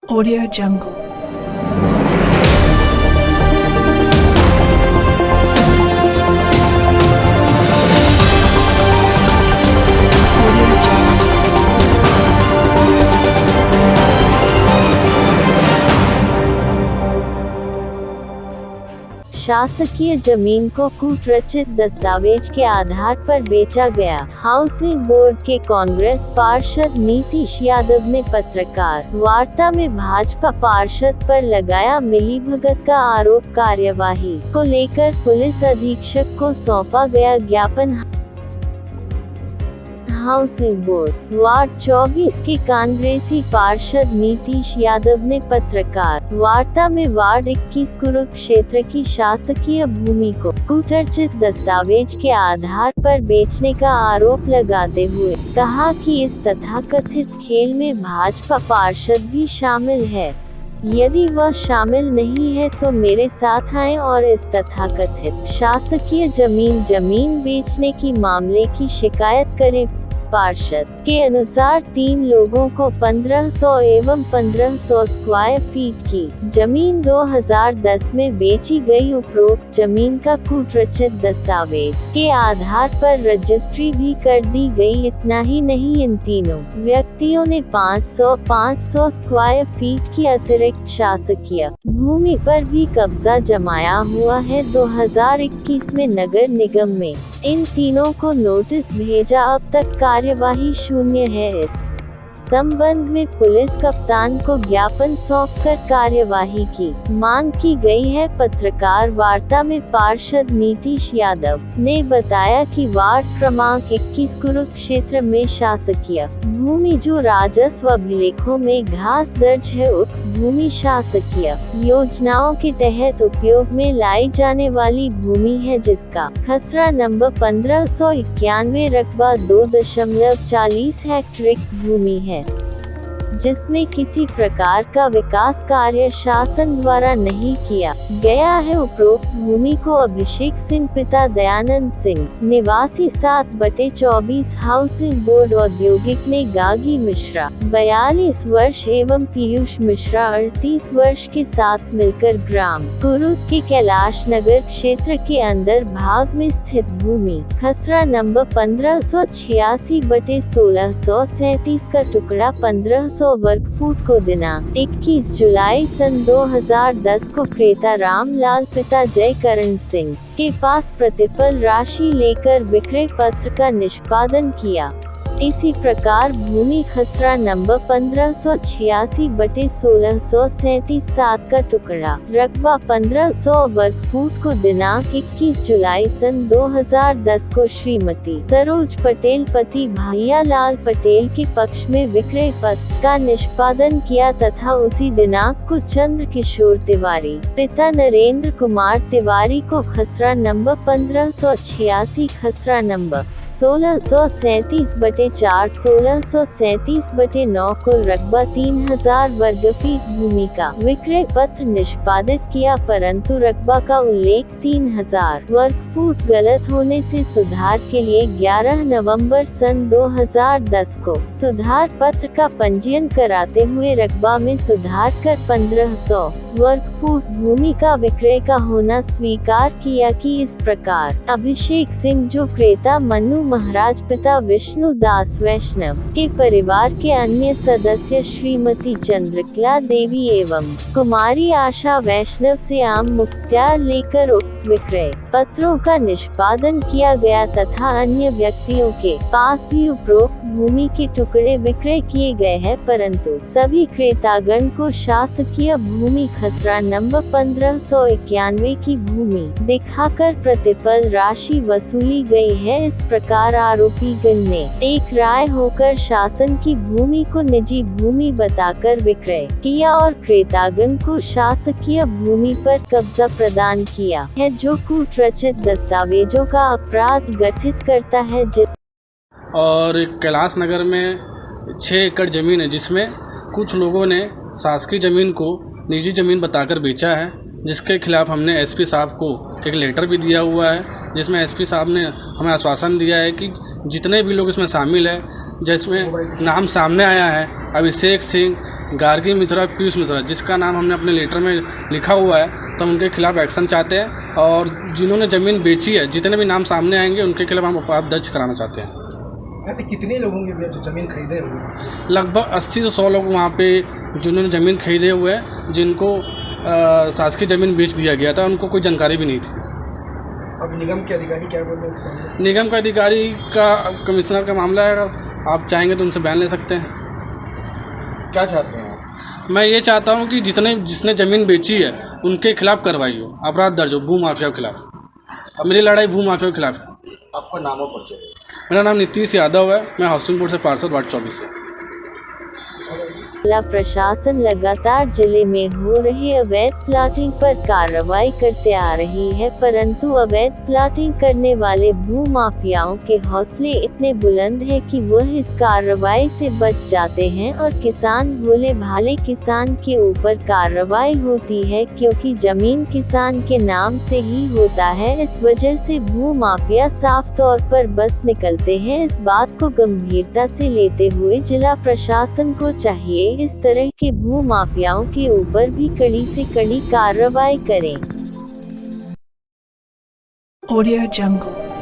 Audio Jungle. Audio Jungle. शासकीय जमीन को कूटरचित दस्तावेज के आधार पर बेचा गया। हाउसिंग बोर्ड के कांग्रेस पार्षद नीतीश यादव ने पत्रकार वार्ता में भाजपा पार्षद पर लगाया मिलीभगत का आरोप। कार्यवाही को लेकर पुलिस अधीक्षक को सौंपा गया ज्ञापन। हाउसिंग बोर्ड वार्ड 24 के कांग्रेसी पार्षद नीतीश यादव ने पत्रकार वार्ता में वार्ड 21 कुरुक्षेत्र की शासकीय भूमि को कूटरचित दस्तावेज के आधार पर बेचने का आरोप लगाते हुए कहा कि इस तथाकथित खेल में भाजपा पार्षद भी शामिल है। यदि वह शामिल नहीं है तो मेरे साथ आएं और इस तथाकथित शासकीय जमीन बेचने की मामले की शिकायत करें। पार्षद के अनुसार 3 लोगों को 1500 एवं 1500 स्क्वायर फीट की जमीन 2010 में बेची गई। उपरोक्त जमीन का कूटरचित दस्तावेज के आधार पर रजिस्ट्री भी कर दी गई। इतना ही नहीं, इन तीनों व्यक्तियों ने 500 स्क्वायर फीट की अतिरिक्त शासकीय भूमि पर भी कब्जा जमाया हुआ है। 2021 में नगर निगम में इन तीनों को नोटिस भेजा। अब तक कार्यवाही शून्य है। इस संबंध में पुलिस कप्तान को ज्ञापन सौंपकर कार्यवाही की मांग की गई है। पत्रकार वार्ता में पार्षद नीतीश यादव ने बताया कि वार्ड क्रमांक 21 कुरुक्षेत्र में शासकीय भूमि जो राजस्व अभिलेखों में घास दर्ज है, उक्त भूमि शासकीय योजनाओं के तहत उपयोग में लाई जाने वाली भूमि है, जिसका खसरा नंबर 1591 रकबा 2.40 हेक्टेयर भूमि है, जिसमें किसी प्रकार का विकास कार्य शासन द्वारा नहीं किया गया है। उपरोक्त भूमि को अभिषेक सिंह पिता दयानंद सिंह निवासी 7/24 हाउसिंग बोर्ड औद्योगिक ने गागी मिश्रा 42 वर्ष एवं पीयूष मिश्रा 38 वर्ष के साथ मिलकर ग्राम कुरुद के कैलाश नगर क्षेत्र के अंदर भाग में स्थित भूमि खसरा नंबर 1586/1637 का टुकड़ा 1500 वर्ग फुट को दिनांक 21 जुलाई सन 2010 को क्रेता रामलाल पिता जयकरण सिंह के पास प्रतिफल राशि लेकर विक्रय पत्र का निष्पादन किया। इसी प्रकार भूमि खसरा नंबर 1586/1637 7 का टुकड़ा रकबा 1500 वर्ग फुट को दिनांक 21 जुलाई सन 2010 को श्रीमती सरोज पटेल पति भैया लाल पटेल के पक्ष में विक्रय पत्र का निष्पादन किया तथा उसी दिनांक को चंद्र किशोर तिवारी पिता नरेंद्र कुमार तिवारी को खसरा नंबर 1586 खसरा नंबर 1637/4 1637/9 कुल रकबा 3000 वर्ग फीट भूमि का विक्रय पत्र निष्पादित किया, परंतु रकबा का उल्लेख 3000 वर्ग फुट गलत होने से सुधार के लिए 11 नवंबर सन 2010 को सुधार पत्र का पंजीयन कराते हुए रकबा में सुधार कर 1500 वर्ग फुट भूमि का विक्रय का होना स्वीकार किया। कि इस प्रकार अभिषेक सिंह जो क्रेता मनु महाराज पिता विष्णु दास वैष्णव के परिवार के अन्य सदस्य श्रीमती चंद्रकला देवी एवं कुमारी आशा वैष्णव से आम मुख्तियार लेकर उक्त विक्रय पत्रों का निष्पादन किया गया तथा अन्य व्यक्तियों के पास भी उपरोक्त भूमि के टुकड़े विक्रय किए गए हैं, परंतु सभी क्रेतागण को शासकीय भूमि खसरा नंबर 1591 की भूमि दिखाकर प्रतिफल राशि वसूली गई है। इस प्रकार आरोपी गण ने एक राय होकर शासन की भूमि को निजी भूमि बताकर विक्रय किया और क्रेतागण को शासकीय भूमि पर कब्जा प्रदान किया है, जो कूटरचित दस्तावेजों का अपराध गठित करता है। और कैलाश नगर में 6 एकड़ ज़मीन है, जिसमें कुछ लोगों ने शासकीय ज़मीन को निजी ज़मीन बताकर बेचा है, जिसके खिलाफ हमने एसपी साहब को एक लेटर भी दिया हुआ है, जिसमें एसपी साहब ने हमें आश्वासन दिया है कि जितने भी लोग इसमें शामिल हैं, जिसमें नाम सामने आया है अभिषेक सिंह गार्गी मिश्रा, पीयूष मिश्रा, जिसका नाम हमने अपने लेटर में लिखा हुआ है, तो हम उनके खिलाफ़ एक्शन चाहते हैं। और जिन्होंने ज़मीन बेची है, जितने भी नाम सामने आएंगे उनके खिलाफ़ हम अपराध दर्ज कराना चाहते हैं। ऐसे कितने लोगों के जो ज़मीन खरीदे हुए? लगभग 80 से 100 लोग वहाँ पे जिन्होंने ज़मीन खरीदे हुए हैं, जिनको शासकीय ज़मीन बेच दिया गया था, उनको कोई जानकारी भी नहीं थी। अब निगम के अधिकारी क्या बोल रहे हैं इस बारे में? निगम का अधिकारी का कमिश्नर का मामला है, अगर आप चाहेंगे तो उनसे बयान ले सकते हैं। क्या चाहते हैं आप? मैं ये चाहता हूँ कि जिसने ज़मीन बेची है उनके खिलाफ़ कार्रवाई हो, अपराध दर्ज हो भू माफिया के खिलाफ। मेरी लड़ाई भू माफिया के खिलाफ है। आपका नाम और परिचय? मेरा नाम नीतीश यादव है, मैं हौसनपुर से पार्षद वार्ड 24 से। जिला प्रशासन लगातार जिले में हो रही अवैध प्लाटिंग पर कार्रवाई करते आ रही है, परंतु अवैध प्लाटिंग करने वाले भू माफियाओं के हौसले इतने बुलंद हैं कि वह इस कार्रवाई से बच जाते हैं और किसान भोले भाले किसान के ऊपर कार्रवाई होती है, क्योंकि जमीन किसान के नाम से ही होता है। इस वजह से भू माफिया साफ तौर पर बस निकलते हैं। इस बात को गंभीरता से लेते हुए जिला प्रशासन को चाहिए इस तरह के भू माफियाओं के ऊपर भी कड़ी से कड़ी कार्रवाई करें। Audio Jungle.